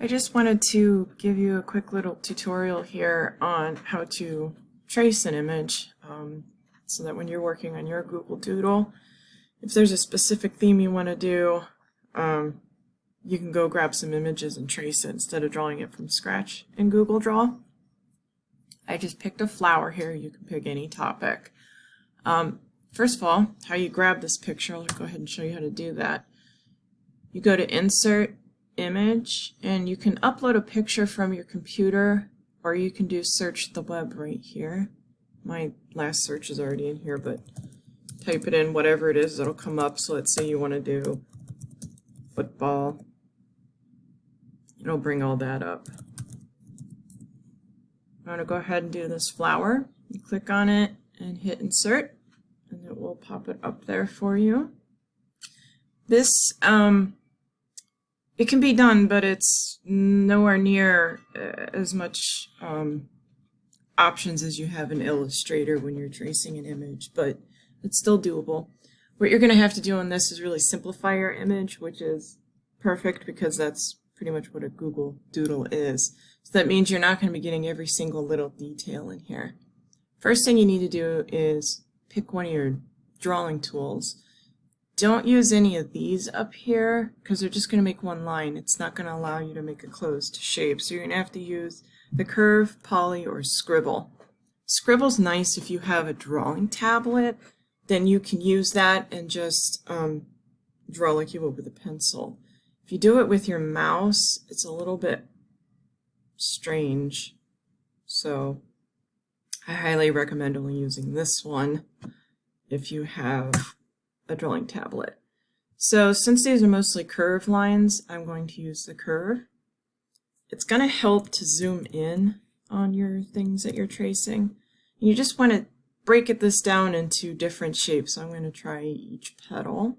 I just wanted to give you a quick little tutorial here on how to trace an image so that when you're working on your Google Doodle, if there's a specific theme you want to do, you can go grab some images and trace it instead of drawing it from scratch in Google Draw. I just picked a flower here. You can pick any topic. First of all, how you grab this picture, I'll go ahead and show you how to do that. You go to Insert, Image, and you can upload a picture from your computer, or you can do search the web right here. My last search is already in here, but type it in, whatever it is, it'll come up. So let's say you want to do football. It'll bring all that up. I'm going to go ahead and do this flower. You click on it and hit Insert, and it will pop it up there for you. This, it can be done, but it's nowhere near as much options as you have in Illustrator when you're tracing an image, but it's still doable. What you're going to have to do on this is really simplify your image, which is perfect because that's pretty much what a Google Doodle is. So that means you're not going to be getting every single little detail in here. First thing you need to do is pick one of your drawing tools. Don't use any of these up here because they're just going to make one line. It's not going to allow you to make a closed shape. So you're going to have to use the Curve, Poly, or Scribble. Scribble's nice if you have a drawing tablet. Then you can use that and just draw like you would with a pencil. If you do it with your mouse, it's a little bit strange. So I highly recommend only using this one if you have a drawing tablet. So since these are mostly curved lines, I'm going to use the curve. It's going to help to zoom in on your things that you're tracing. You just want to break this down into different shapes. So I'm going to try each petal.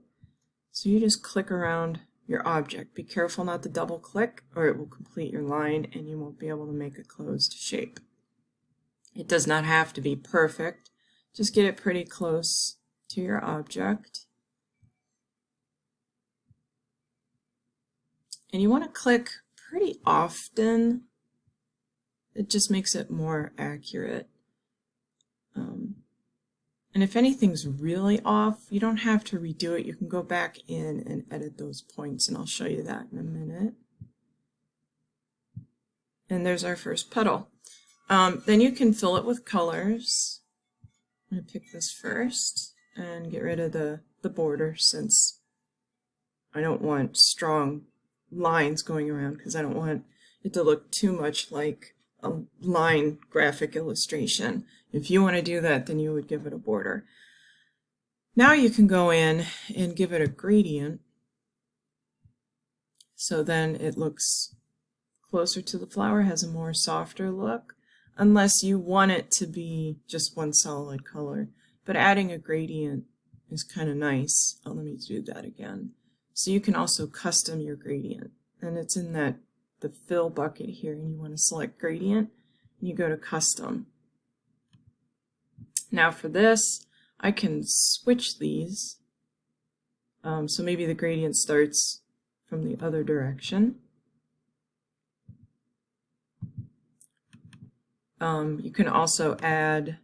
So you just click around your object. Be careful not to double click or it will complete your line and you won't be able to make a closed shape. It does not have to be perfect. Just get it pretty close to your object. And you want to click pretty often. It just makes it more accurate. And if anything's really off, you don't have to redo it. You can go back in and edit those points, and I'll show you that in a minute. And there's our first petal. Then you can fill it with colors. I'm going to pick this first and get rid of the border since I don't want strong lines going around because I don't want it to look too much like a line graphic illustration. If you want to do that, then you would give it a border. Now you can go in and give it a gradient so then it looks closer to the flower, has a more softer look, unless you want it to be just one solid color. But adding a gradient is kind of nice. Oh, let me do that again. So you can also custom your gradient, and it's in the fill bucket here, and you want to select gradient, and you go to custom. Now for this, I can switch these. So maybe the gradient starts from the other direction. You can also add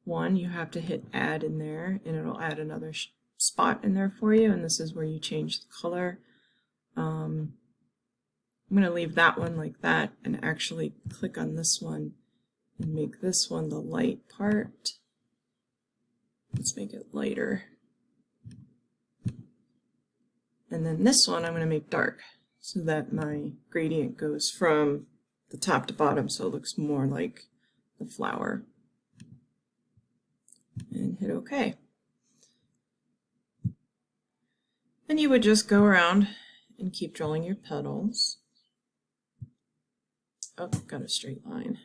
one. You have to hit add in there, and it'll add another spot in there for you, and this is where you change the color. I'm going to leave that one like that and actually click on this one and make this one the light part. Let's make it lighter. And then this one I'm going to make dark so that my gradient goes from the top to bottom so it looks more like the flower. And hit OK. Then you would just go around and keep drawing your petals. Oh, got a straight line.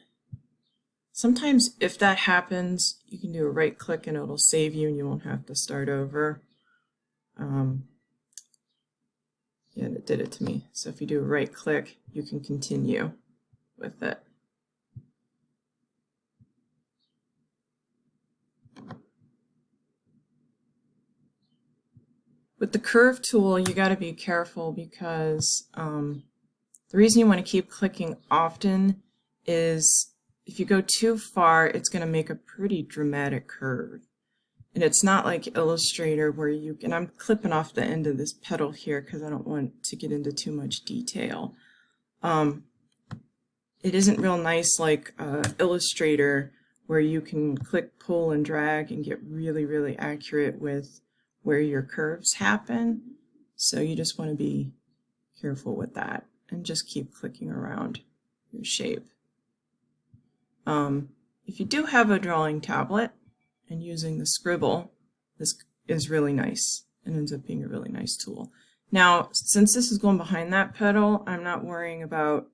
Sometimes if that happens, you can do a right click and it'll save you and you won't have to start over. Yeah, and it did it to me. So if you do a right click, you can continue with it. With the curve tool, you got to be careful because The reason you want to keep clicking often is if you go too far, it's going to make a pretty dramatic curve. And it's not like Illustrator where you can, I'm clipping off the end of this petal here because I don't want to get into too much detail. It isn't real nice like Illustrator where you can click, pull, and drag and get really, really accurate with where your curves happen. So you just want to be careful with that and just keep clicking around your shape. If you do have a drawing tablet and using the scribble, this is really nice and ends up being a really nice tool. Now, since this is going behind that petal, I'm not worrying about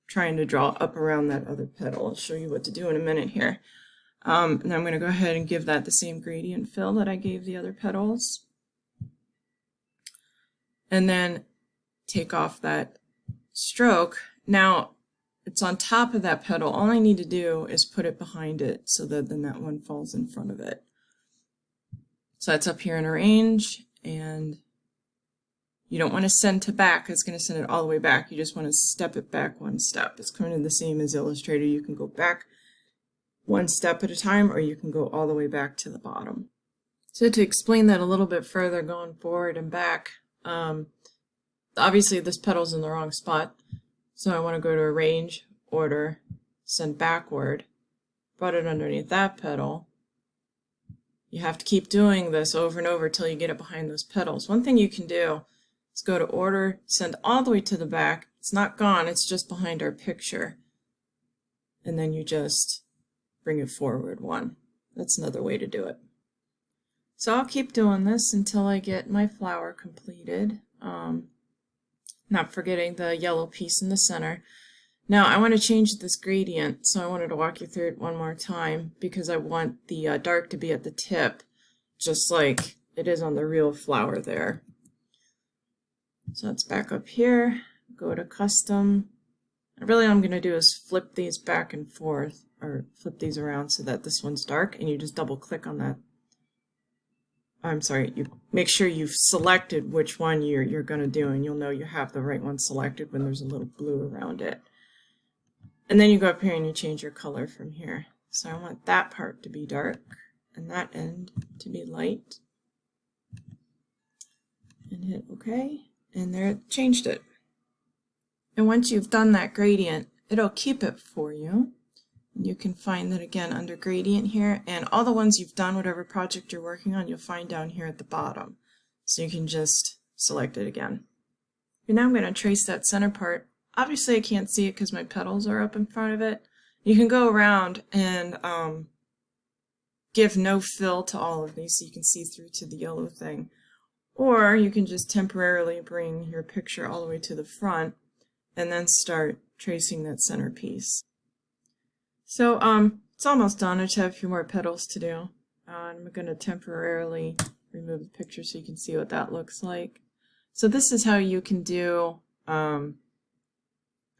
trying to draw up around that other petal. I'll show you what to do in a minute here. And I'm going to go ahead and give that the same gradient fill that I gave the other petals. And then take off that stroke. Now, it's on top of that petal. All I need to do is put it behind it so that then that one falls in front of it. So that's up here in arrange, and you don't want to send to back. It's going to send it all the way back. You just want to step it back one step. It's kind of the same as Illustrator. You can go back one step at a time, or you can go all the way back to the bottom. So to explain that a little bit further, going forward and back, obviously this petal's in the wrong spot. So I want to go to Arrange, Order, Send Backward, brought it underneath that petal. You have to keep doing this over and over till you get it behind those petals. One thing you can do is go to Order, Send all the way to the back. It's not gone, it's just behind our picture. And then you just bring it forward one. That's another way to do it. So I'll keep doing this until I get my flower completed. Not forgetting the yellow piece in the center. Now I want to change this gradient, so I wanted to walk you through it one more time because I want the dark to be at the tip, just like it is on the real flower there. So let's back up here, go to Custom. And really all I'm going to do is flip these back and forth, or flip these around so that this one's dark, and you just double click on that. I'm sorry, you make sure you've selected which one you're going to do, and you'll know you have the right one selected when there's a little blue around it. And then you go up here and you change your color from here. So I want that part to be dark and that end to be light. And hit OK, and there it changed it. And once you've done that gradient, it'll keep it for you. You can find that again under gradient here, and all the ones you've done, whatever project you're working on, you'll find down here at the bottom. So you can just select it again. And now I'm going to trace that center part. Obviously I can't see it because my petals are up in front of it. You can go around and give no fill to all of these so you can see through to the yellow thing. Or you can just temporarily bring your picture all the way to the front and then start tracing that center piece. So it's almost done. I just have a few more petals to do. I'm going to temporarily remove the picture so you can see what that looks like. So this is how you can do, how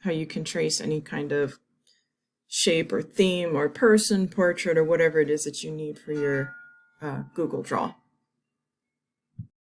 you can trace any kind of shape or theme or person, portrait, or whatever it is that you need for your Google Draw.